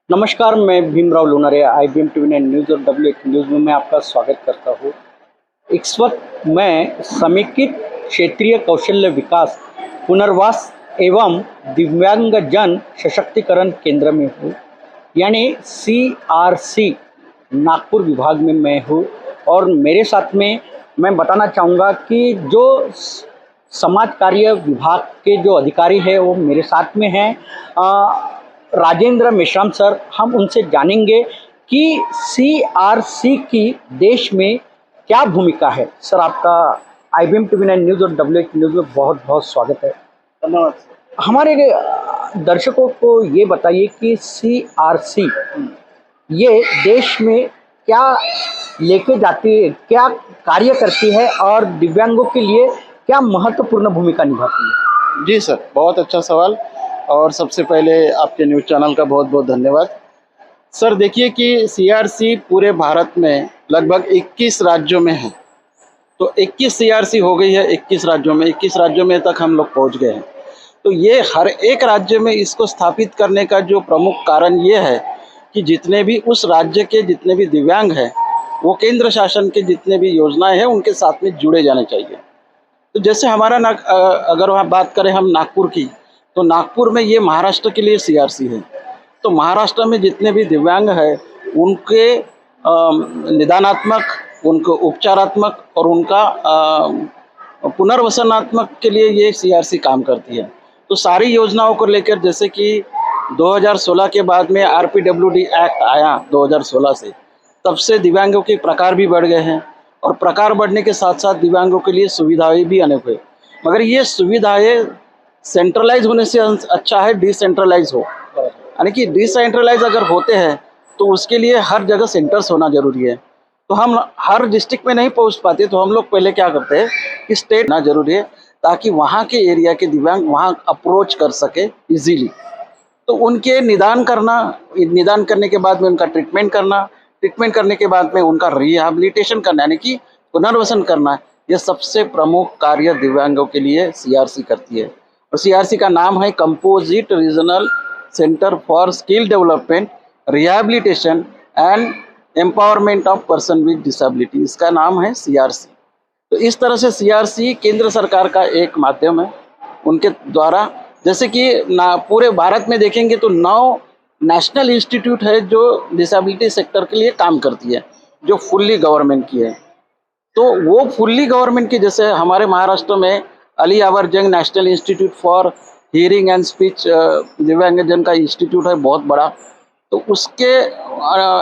नमस्कार, मैं Bhimrao Lonare IBM TV 9 news और WH न्यूज़ में मैं आपका स्वागत करता हूँ। इस वक्त मैं समेकित क्षेत्रीय कौशल्य विकास, पुनर्वास एवं दिव्यांगजन सशक्तिकरण केंद्र में हूँ, यानी CRC नागपुर विभाग में मैं हूँ। और मेरे साथ में मैं बताना चाहूँगा कि जो समाज कार्य विभाग के जो अधिकारी हैं वो मेरे साथ में हैं, राजेंद्र मेश्राम सर। हम उनसे जानेंगे कि CRC की देश में क्या भूमिका है। सर, आपका IBM टीवी 9 न्यूज़ और WH न्यूज़ में बहुत बहुत स्वागत है। धन्यवाद। हमारे दर्शकों को ये बताइए कि CRC ये देश में क्या लेके जाती है, क्या कार्य करती है और दिव्यांगों के लिए क्या महत्वपूर्ण भूमिका निभाती है। जी सर, बहुत अच्छा सवाल। और सबसे पहले आपके न्यूज़ चैनल का बहुत बहुत धन्यवाद। सर देखिए कि CRC पूरे भारत में लगभग 21 राज्यों में है। तो 21 CRC हो गई है 21 राज्यों में, 21 राज्यों में तक हम लोग पहुंच गए हैं। तो ये हर एक राज्य में इसको स्थापित करने का जो प्रमुख कारण ये है कि जितने भी उस राज्य के जितने भी दिव्यांग हैं वो केंद्र शासन के जितने भी योजनाएं हैं उनके साथ में जुड़े जाने चाहिए। तो जैसे हमारा अगर वहाँ बात करें हम नागपुर की, तो नागपुर में ये महाराष्ट्र के लिए CRC है। तो महाराष्ट्र में जितने भी दिव्यांग हैं उनके निदानात्मक, उनको उपचारात्मक और उनका पुनर्वसनात्मक के लिए ये CRC काम करती है। तो सारी योजनाओं को लेकर, जैसे कि 2016 के बाद में RPWD एक्ट आया 2016 से, तब से दिव्यांगों के प्रकार भी बढ़ गए हैं और प्रकार बढ़ने के साथ साथ दिव्यांगों के लिए सुविधाएं भी अनेक हुए। मगर ये सुविधाएं सेंट्रलाइज होने से अच्छा है डिसेंट्रलाइज हो। यानी कि डिसेंट्रलाइज अगर होते हैं तो उसके लिए हर जगह सेंटर्स होना जरूरी है। तो हम हर डिस्ट्रिक्ट में नहीं पहुंच पाते, तो हम लोग पहले क्या करते हैं कि स्टेट होना जरूरी है, ताकि वहाँ के एरिया के दिव्यांग वहाँ अप्रोच कर सके इजीली। तो उनके निदान करने के बाद में उनका ट्रीटमेंट करने के बाद में उनका रिहैबिलिटेशन करना, यानी कि पुनर्वसन करना, यह सबसे प्रमुख कार्य दिव्यांगों के लिए CRC करती है। और CRC का नाम है composite regional centre for skill development, rehabilitation and empowerment of person with disability. इसका नाम है CRC। तो इस तरह से CRC केंद्र सरकार का एक माध्यम है। उनके द्वारा, जैसे कि पूरे भारत में देखेंगे तो 9 नेशनल इंस्टीट्यूट है जो डिसेबिलिटी सेक्टर के लिए काम करती है, जो फुल्ली गवर्नमेंट की है। तो वो फुल्ली गवर्नमेंट की, जैसे हमारे महाराष्ट्र में अली यावर जंग national institute for hearing and speech दिव्यांगजन का इंस्टीट्यूट है, बहुत बड़ा। तो उसके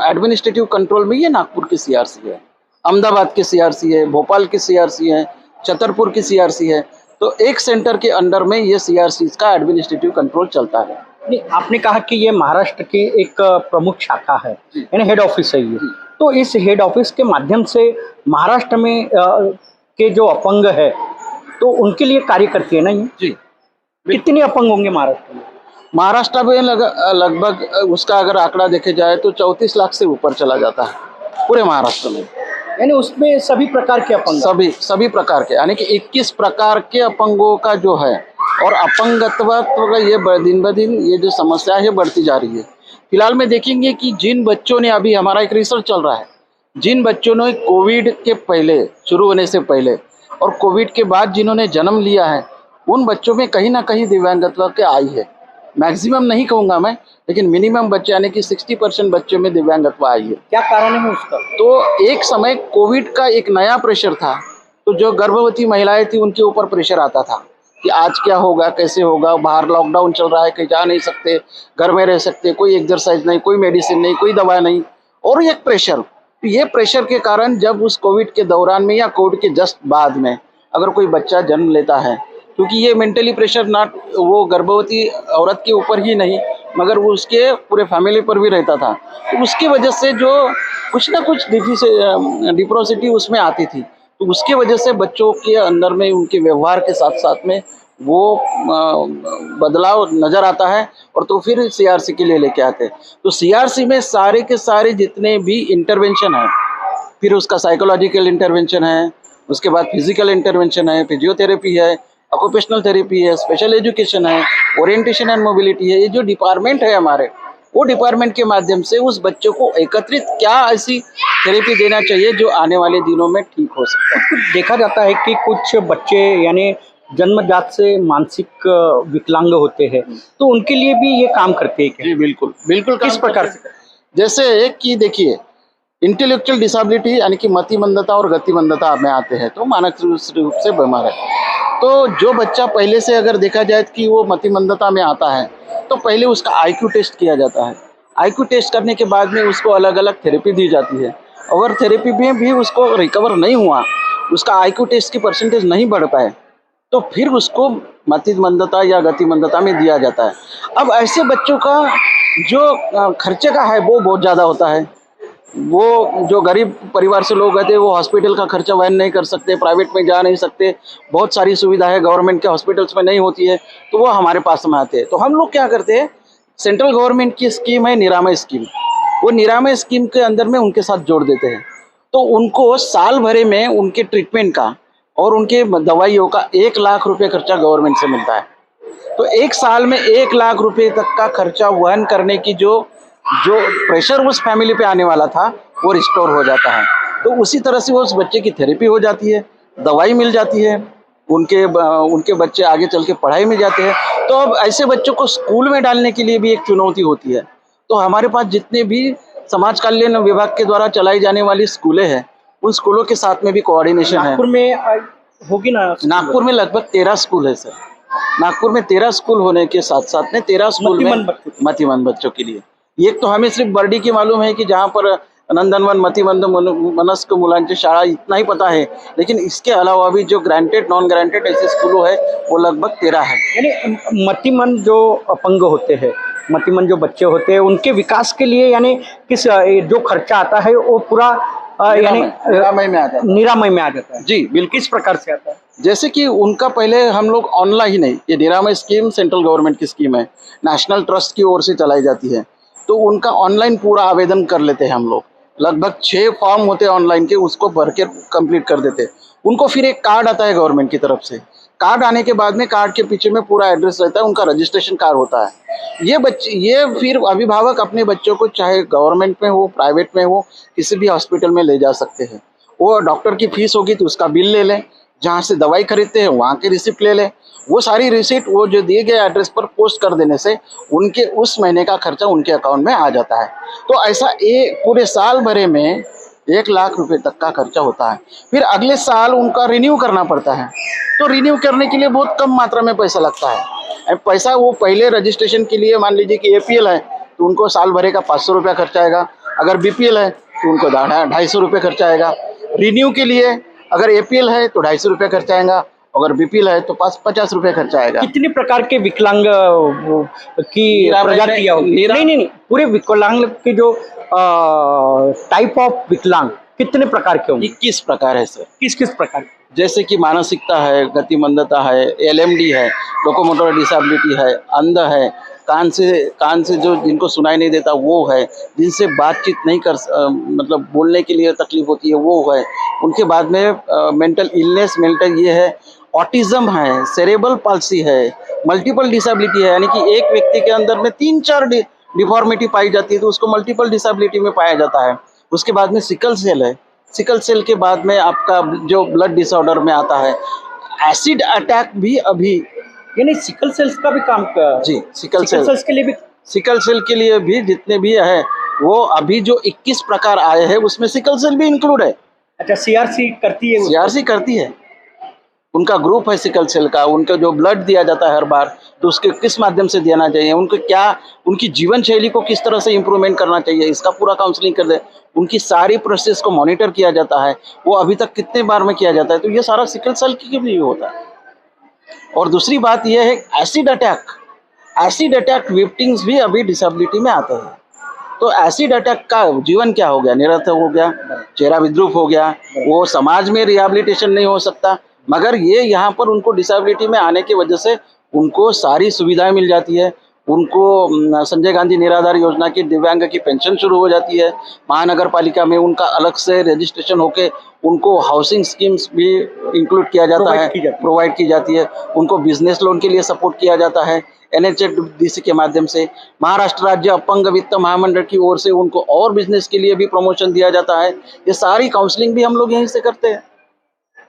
एडमिनिस्ट्रेटिव कंट्रोल में ये नागपुर की CRC है, अहमदाबाद की CRC है, भोपाल की CRC है, छतरपुर की CRC है। तो एक सेंटर के अंडर में ये CRC का एडमिनिस्ट्रेटिव कंट्रोल चलता है। नहीं, आपने कहा कि ये महाराष्ट्र की एक प्रमुख शाखा है, यानी हेड ऑफिस है ये। तो इस हेड ऑफिस के माध्यम से महाराष्ट्र में के जो अपंग है तो उनके लिए कार्य करती है ना ये। जी, कितने अपंग होंगे महाराष्ट्र में? महाराष्ट्र में लगभग उसका अगर आंकड़ा देखे जाए तो 34 लाख से ऊपर चला जाता है पूरे महाराष्ट्र में। यानी उसमें सभी प्रकार के अपंग, सभी प्रकार के, यानी कि 21 प्रकार के अपंगों का जो है। और अपंगत्व का ये दिन ब दिन ये जो समस्या है बढ़ती जा रही है। फिलहाल में देखेंगे कि जिन बच्चों ने, अभी हमारा एक रिसर्च चल रहा है, जिन बच्चों ने कोविड के पहले, शुरू होने से पहले और कोविड के बाद जिन्होंने जन्म लिया है, उन बच्चों में कहीं ना कहीं दिव्यांगत्व के आई है। मैक्सिमम नहीं कहूँगा मैं, लेकिन मिनिमम बच्चे, यानी कि 60% बच्चों में दिव्यांगत्व आई है। क्या कारण है उसका? तो एक समय कोविड का एक नया प्रेशर था, तो जो गर्भवती महिलाएं थी उनके ऊपर प्रेशर आता था कि आज क्या होगा, कैसे होगा, बाहर लॉकडाउन चल रहा है, कहीं जा नहीं सकते, घर में रह सकते, कोई एक्सरसाइज नहीं, कोई मेडिसिन नहीं, कोई दवा नहीं, और एक प्रेशर। ये प्रेशर के कारण जब उस कोविड के दौरान में या कोविड के जस्ट बाद में अगर कोई बच्चा जन्म लेता है, क्योंकि ये मेंटली प्रेशर नॉट वो गर्भवती औरत के ऊपर ही नहीं मगर वो उसके पूरे फैमिली पर भी रहता था, तो उसकी वजह से जो कुछ ना कुछ डिप्रोसिटी उसमें आती थी, तो उसके वजह से बच्चों के अंदर में उनके व्यवहार के साथ साथ में वो बदलाव नज़र आता है, और तो फिर CRC के लिए लेके आते हैं। तो CRC में सारे के सारे जितने भी इंटरवेंशन है, फिर उसका साइकोलॉजिकल इंटरवेंशन है, उसके बाद फिजिकल इंटरवेंशन है, फिजियोथेरेपी है, ऑक्यूपेशनल थेरेपी है, स्पेशल एजुकेशन है, ओरिएंटेशन एंड मोबिलिटी है, ये जो डिपार्टमेंट है हमारे, वो डिपार्टमेंट के माध्यम से उस बच्चों को एकत्रित क्या ऐसी थेरेपी देना चाहिए जो आने वाले दिनों में ठीक हो सकता है। कुछ देखा जाता है कि कुछ बच्चे यानी जन्मजात से मानसिक विकलांग होते हैं, तो उनके लिए भी ये काम करते हैं क्या? जी बिल्कुल बिल्कुल। किस प्रकार से? जैसे कि देखिए, इंटेलेक्चुअल डिसेबिलिटी यानी कि मतिमंदता और गतिमंदता में आते हैं तो मानसिक रूप से बीमार है। तो जो बच्चा पहले से अगर देखा जाए कि वो मतिमंदता में आता है तो पहले उसका आईक्यू टेस्ट किया जाता है। आईक्यू टेस्ट करने के बाद में उसको अलग अलग थेरेपी दी जाती है। अगर थेरेपी में भी उसको रिकवर नहीं हुआ, उसका आईक्यू टेस्ट की परसेंटेज नहीं बढ़ पाए, तो फिर उसको मतिमंदता या गतिमंदता में दिया जाता है। अब ऐसे बच्चों का जो खर्चे का है वो बहुत ज़्यादा होता है। वो जो गरीब परिवार से लोग रहते हैं वो हॉस्पिटल का खर्चा वहन नहीं कर सकते, प्राइवेट में जा नहीं सकते, बहुत सारी सुविधाएं गवर्नमेंट के हॉस्पिटल्स में नहीं होती है, तो वो हमारे पास में आते हैं। तो हम लोग क्या करते हैं, सेंट्रल गवर्नमेंट की स्कीम है निरामय स्कीम, वो निरामय स्कीम के अंदर में उनके साथ जोड़ देते हैं। तो उनको साल भरे में उनके ट्रीटमेंट का और उनके दवाइयों का 1 लाख रुपये खर्चा गवर्नमेंट से मिलता है। तो एक साल में 1 लाख रुपये तक का खर्चा वहन करने की जो प्रेशर उस फैमिली पे आने वाला था वो रिस्टोर हो जाता है। तो उसी तरह से उस बच्चे की थेरेपी हो जाती है, दवाई मिल जाती है, उनके बच्चे आगे चल के पढ़ाई में जाते हैं। तो अब ऐसे बच्चों को स्कूल में डालने के लिए भी एक चुनौती होती है। तो हमारे पास जितने भी समाज कल्याण विभाग के द्वारा चलाई जाने वाली स्कूलें हैं, उन स्कूलों के साथ में भी कोऑर्डिनेशन है। नागपुर में होगी ना? नागपुर में लगभग 13 स्कूल है सर। नागपुर में 13 स्कूल होने के साथ साथ में 13 स्कूल में मतिमंद बच्चों के लिए। एक तो हमें सिर्फ बर्डी की मालूम है कि जहाँ पर नंदनवन मतिमंद मनस्क मुलांची शाळा इतना ही पता है, लेकिन इसके अलावा भी जो ग्रांटेड नॉन ग्रांटेड ऐसे स्कूलों है वो लगभग 13 है। यानी मतिमंद जो अपंग होते हैं, मतिमंद जो बच्चे होते हैं, उनके विकास के लिए यानी किस जो खर्चा आता है वो पूरा यानी निरामय में आ जाता है। निरामय में आ जाता है। जी बिल्कुल। किस प्रकार से आता है? जैसे कि उनका पहले हम लोग ऑनलाइन ही नहीं, ये निरामय स्कीम सेंट्रल गवर्नमेंट की स्कीम है, नेशनल ट्रस्ट की ओर से चलाई जाती है। तो उनका ऑनलाइन पूरा आवेदन कर लेते हैं हम लोग। लगभग 6 फॉर्म होते हैं ऑनलाइन के, उसको भर के कंप्लीट कर देते हैं। उनको फिर एक कार्ड आता है गवर्नमेंट की तरफ से। कार्ड आने के बाद में कार्ड के पीछे में पूरा एड्रेस रहता है, उनका रजिस्ट्रेशन कार्ड होता है। ये फिर अभिभावक अपने बच्चों को चाहे गवर्नमेंट में हो, प्राइवेट में हो, किसी भी हॉस्पिटल में ले जा सकते हैं। वो डॉक्टर की फीस होगी तो उसका बिल ले लें, जहाँ से दवाई खरीदते हैं वहाँ की रिसिप्ट ले लें। वो सारी रिसिप्ट वो जो दिए गए एड्रेस पर पोस्ट कर देने से उनके उस महीने का खर्चा उनके अकाउंट में आ जाता है। तो ऐसा पूरे साल भरे में 1 लाख रुपए तक का खर्चा होता है। फिर अगले साल उनका रिन्यू करना पड़ता है। तो रिन्यू करने के लिए बहुत कम मात्रा में पैसा लगता है। पैसा वो पहले रजिस्ट्रेशन के लिए मान लीजिए कि APL है तो उनको साल भरे का 500 रुपया खर्चा आएगा। अगर BPL है तो उनको 250 रुपये खर्चा आएगा। रिन्यू के लिए अगर APL है तो 250 रुपये खर्चा आएगा, अगर BPL है तो 50 रुपये खर्चा आएगा। कितने प्रकार के विकलांग की प्रजातियां होगी? नहीं, पूरे विकलांग के जो टाइप ऑफ विकलांग कितने प्रकार के होंगे? 21 प्रकार है सर। किस प्रकार? जैसे कि मानसिकता है, गतिमंदता है, LMD है, लोकोमोटर डिसेबिलिटी है, अंध है, कान से जो जिनको सुनाई नहीं देता वो है, जिनसे बातचीत नहीं मतलब बोलने के लिए तकलीफ होती है वो है। उनके बाद में मेंटल इलनेस, मेंटल ये है, ऑटिज्म है, सेरेब्रल पाल्सी है, मल्टीपल डिसेबिलिटी है, यानी कि एक व्यक्ति के अंदर में 3-4 डिफॉर्मिटी पाई जाती है तो उसको मल्टीपल डिसेबिलिटी में पाया जाता है। उसके बाद में सिकल सेल है। सिकल सेल के बाद में आपका जो ब्लड डिसऑर्डर में आता है, एसिड अटैक भी अभी, यानी सिकल सेल्स का भी काम कर। जी सिकल सेल्स के लिए भी, सिकल सेल के लिए भी जितने भी है वो अभी जो 21 प्रकार आए हैं उसमें सिकल सेल भी इंक्लूड है। अच्छा, CRC करती है? CRC करती है। उनका ग्रुप है सिकल सेल का। उनका जो ब्लड दिया जाता है हर बार तो उसके किस माध्यम से देना चाहिए, उनको क्या, उनकी जीवन शैली को किस तरह से इम्प्रूवमेंट करना चाहिए, इसका पूरा काउंसलिंग कर दे। उनकी सारी प्रोसेस को मॉनिटर किया जाता है, वो अभी तक कितने बार में किया जाता है। तो ये सारा सिकल सेल के लिए होता है। और दूसरी बात यह है एसिड अटैक विक्टिम्स भी अभी डिसेबिलिटी में आते हैं। तो एसिड अटैक का जीवन क्या हो गया, निरर्थक हो गया, चेहरा विद्रूप हो गया, वो समाज में रिहेबिलिटेशन नहीं हो सकता। मगर ये यहाँ पर उनको डिसेबिलिटी में आने की वजह से उनको सारी सुविधाएं मिल जाती है। उनको संजय गांधी निराधार योजना की दिव्यांग की पेंशन शुरू हो जाती है। महानगर पालिका में उनका अलग से रजिस्ट्रेशन होके उनको हाउसिंग स्कीम्स भी इंक्लूड किया जाता है, प्रोवाइड की जाती है। उनको बिजनेस लोन के लिए सपोर्ट किया जाता है। NHDC के माध्यम से, महाराष्ट्र राज्य अपंग वित्त महामंडल की ओर से उनको और बिजनेस के लिए भी प्रमोशन दिया जाता है। ये सारी काउंसलिंग भी हम लोग यहीं से करते हैं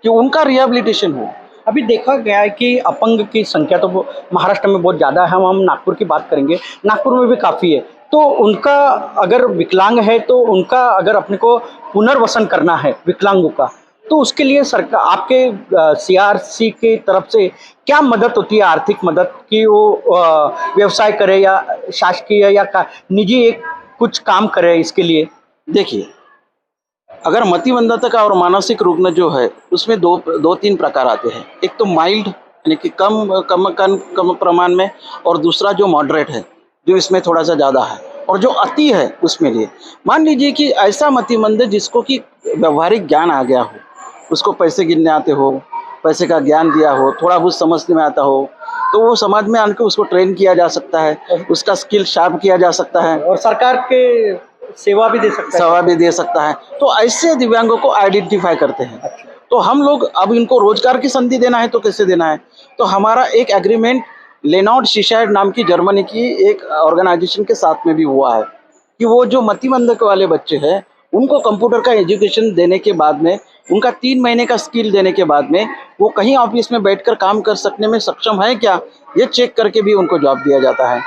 कि उनका रिहेबिलिटेशन हो। अभी देखा गया है कि अपंग की संख्या तो महाराष्ट्र में बहुत ज़्यादा है। हम नागपुर की बात करेंगे, नागपुर में भी काफ़ी है। तो उनका अगर विकलांग है तो उनका अगर अपने को पुनर्वसन करना है विकलांगों का, तो उसके लिए सरकार आपके CRC की तरफ से क्या मदद होती है, आर्थिक मदद कि वो व्यवसाय करे या शासकीय या निजी एक कुछ काम करे इसके लिए? देखिए, अगर मतिमंदता का और मानसिक रुग्ण जो है उसमें दो तीन प्रकार आते हैं। एक तो माइल्ड यानी कि कम प्रमाण में, और दूसरा जो मॉडरेट है जो इसमें थोड़ा सा ज़्यादा है, और जो अति है उसमें लिए मान लीजिए कि ऐसा मतिमंद जिसको कि व्यवहारिक ज्ञान आ गया हो, उसको पैसे गिनने आते हो, पैसे का ज्ञान दिया हो, थोड़ा बहुत समझने में आता हो, तो वो समाज में आकर उसको ट्रेन किया जा सकता है, उसका स्किल शार्प किया जा सकता है और सरकार के सेवा भी दे सकता है। सेवा भी दे सकता है। तो ऐसे दिव्यांगों को आइडेंटिफाई करते हैं। अच्छा। तो हम लोग अब इनको रोजगार की संधि देना है तो कैसे देना है, तो हमारा एक एग्रीमेंट लेनॉर्ड शिशायड नाम की जर्मनी की एक ऑर्गेनाइजेशन के साथ में भी हुआ है कि वो जो मतिमंद वाले बच्चे हैं उनको कंप्यूटर का एजुकेशन देने के बाद में, उनका 3 महीने का स्किल देने के बाद में वो कहीं ऑफिस में बैठकर काम कर सकने में सक्षम है क्या, ये चेक करके भी उनको जॉब दिया जाता है।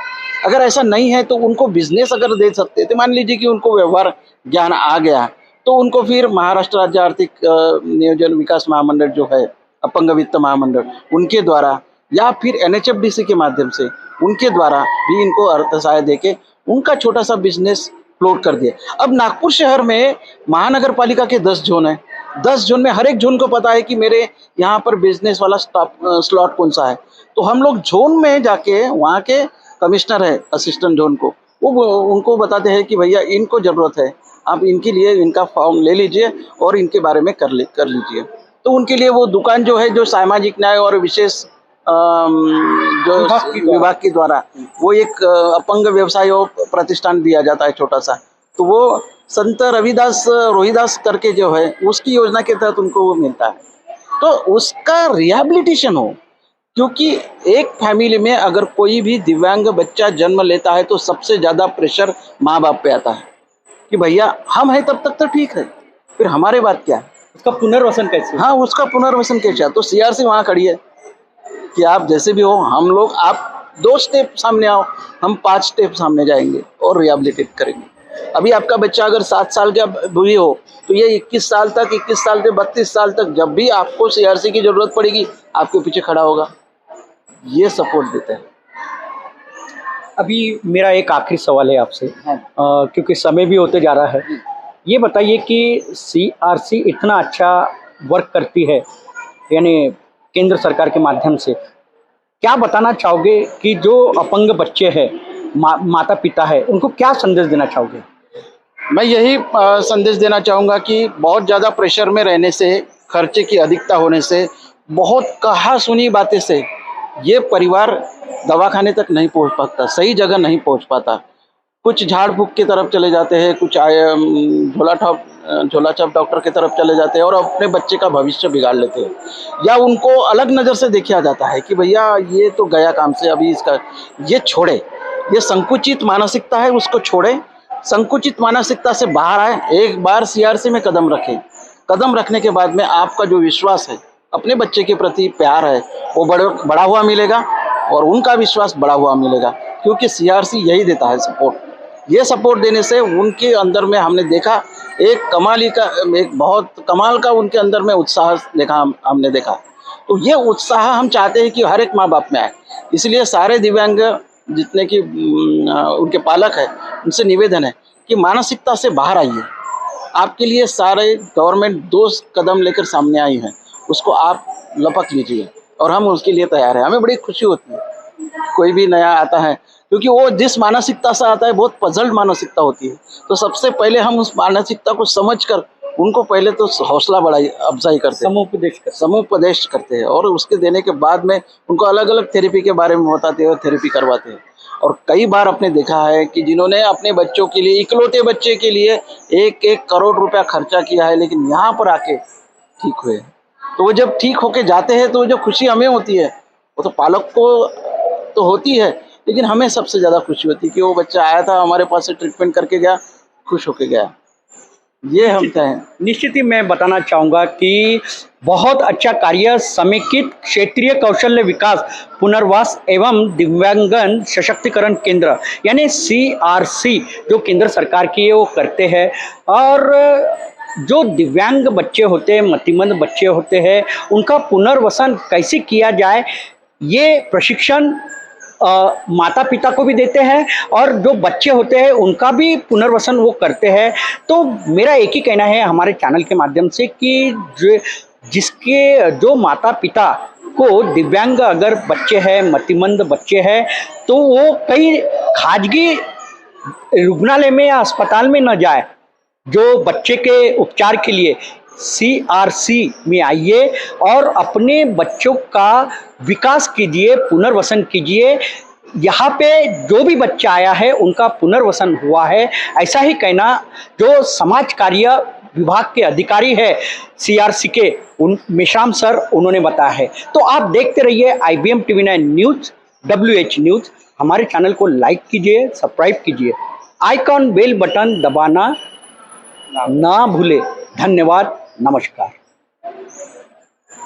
अगर ऐसा नहीं है तो उनको बिजनेस अगर दे सकते थे, मान लीजिए कि उनको व्यवहार ज्ञान आ गया तो उनको फिर महाराष्ट्र राज्य आर्थिक नियोजन विकास महामंडल जो है, अपंग वित्त महामंडल, उनके द्वारा या फिर NHFDC के माध्यम से उनके द्वारा भी इनको अर्थ सहायता देके उनका छोटा सा बिजनेस फ्लोट कर दिया। अब नागपुर शहर में महानगर पालिका के 10 जोन है। 10 जोन में हर एक जोन को पता है कि मेरे यहाँ पर बिजनेस वाला स्लॉट कौन सा है। तो हम लोग जोन में जाके वहाँ के कमिश्नर है असिस्टेंट जोन को, वो उनको बताते हैं कि भैया इनको ज़रूरत है, आप इनके लिए इनका फॉर्म ले लीजिए और इनके बारे में कर लीजिए। तो उनके लिए वो दुकान जो है, जो सामाजिक न्याय और विशेष जो विभाग के द्वारा वो एक अपंग व्यवसाय प्रतिष्ठान दिया जाता है छोटा सा, तो वो संत रविदास रोहिदास करके जो है उसकी योजना के तहत उनको वो मिलता है। तो उसका रिहेबिलिटेशन हो, क्योंकि एक फैमिली में अगर कोई भी दिव्यांग बच्चा जन्म लेता है तो सबसे ज़्यादा प्रेशर माँ बाप पे आता है कि भैया हम हैं तब तक तो ठीक है, फिर हमारे बात क्या है, उसका पुनर्वसन कैसे? हाँ, उसका पुनर्वसन कैसे? तो CRC वहाँ खड़ी है कि आप जैसे भी हो, हम लोग, आप 2 स्टेप सामने आओ, हम 5 स्टेप सामने जाएंगे और रिहेबिलिटेट करेंगे। अभी आपका बच्चा अगर 7 साल का भी हो तो ये 21 साल से 32 साल तक जब भी आपको CRC की जरूरत पड़ेगी आपके पीछे खड़ा होगा। ये सपोर्ट देते हैं। अभी मेरा एक आखिरी सवाल है आपसे, हाँ। क्योंकि समय भी होते जा रहा है। ये बताइए कि CRC इतना अच्छा वर्क करती है, यानी केंद्र सरकार के माध्यम से, क्या बताना चाहोगे कि जो अपंग बच्चे हैं, माता पिता है, उनको क्या संदेश देना चाहोगे? मैं यही संदेश देना चाहूँगा कि बहुत ज़्यादा प्रेशर में रहने से, खर्चे की अधिकता होने से, बहुत कहा सुनी बातें से ये परिवार दवाखाने तक नहीं पहुँच पाता, सही जगह नहीं पहुँच पाता। कुछ झाड़ फूक की तरफ चले जाते हैं, कुछ झोला छाप डॉक्टर की तरफ चले जाते हैं और अपने बच्चे का भविष्य बिगाड़ लेते हैं, या उनको अलग नज़र से देखा जाता है कि भैया ये तो गया काम से, अभी इसका ये छोड़े। ये संकुचित मानसिकता है, उसको छोड़े, संकुचित मानसिकता से बाहर आए, एक बार CRC में कदम रखें। कदम रखने के बाद में आपका जो विश्वास है, अपने बच्चे के प्रति प्यार है, वो बढ़ा हुआ मिलेगा और उनका विश्वास बढ़ा हुआ मिलेगा, क्योंकि CRC यही देता है सपोर्ट। ये सपोर्ट देने से उनके अंदर में हमने देखा एक बहुत कमाल का उनके अंदर में उत्साह हमने देखा। तो ये उत्साह हम चाहते हैं कि हर एक माँ बाप में आए। इसलिए सारे दिव्यांग जितने कि उनके पालक है, उनसे निवेदन है कि मानसिकता से बाहर आइए। आपके लिए सारे गवर्नमेंट 2 कदम लेकर सामने आई है, उसको आप लपक लीजिए और हम उसके लिए तैयार हैं। हमें बड़ी खुशी होती है कोई भी नया आता है, क्योंकि वो जिस मानसिकता से आता है बहुत पजल्ड मानसिकता होती है। तो सबसे पहले हम उस मानसिकता को समझकर उनको पहले तो हौसला अफजाई करते हैं, समुपदेश करते हैं, और उसके देने के बाद में उनको अलग अलग थेरेपी के बारे में बताते हैं और थेरेपी करवाते हैं। और कई बार आपने देखा है कि जिन्होंने अपने बच्चों के लिए, इकलौते बच्चे के लिए 1-1 करोड़ रुपया खर्चा किया है, लेकिन यहाँ पर आके ठीक हुए। तो वो जब ठीक होके जाते हैं तो जो खुशी हमें होती है वो तो पालक को तो होती है, लेकिन हमें सबसे ज़्यादा खुशी होती है कि वो बच्चा आया था, हमारे पास से ट्रीटमेंट करके गया, खुश होके गया। ये हम चाहें। निश्चित ही मैं बताना चाहूँगा कि बहुत अच्छा कार्य समेकित क्षेत्रीय कौशल्य विकास पुनर्वास एवं दिव्यांगन सशक्तिकरण केंद्र यानी CRC जो केंद्र सरकार की है वो करते हैं। और जो दिव्यांग बच्चे होते हैं, मतिमंद बच्चे होते हैं, उनका पुनर्वसन कैसे किया जाए ये प्रशिक्षण माता पिता को भी देते हैं और जो बच्चे होते हैं उनका भी पुनर्वसन वो करते हैं। तो मेरा एक ही कहना है हमारे चैनल के माध्यम से कि जो माता पिता को दिव्यांग अगर बच्चे हैं, मतिमंद बच्चे हैं, तो वो कई खाजगी रुग्णालय में या अस्पताल में न जाए, जो बच्चे के उपचार के लिए CRC में आइए और अपने बच्चों का विकास कीजिए, पुनर्वसन कीजिए। यहाँ पे जो भी बच्चा आया है उनका पुनर्वसन हुआ है, ऐसा ही कहना जो समाज कार्य विभाग के अधिकारी है CRC के उन मेश्राम सर उन्होंने बताया है। तो आप देखते रहिए IBM TV9 news WH news. हमारे चैनल को लाइक कीजिए, सब्सक्राइब कीजिए, आइकॉन बेल बटन दबाना ना भूले। धन्यवाद, नमस्कार।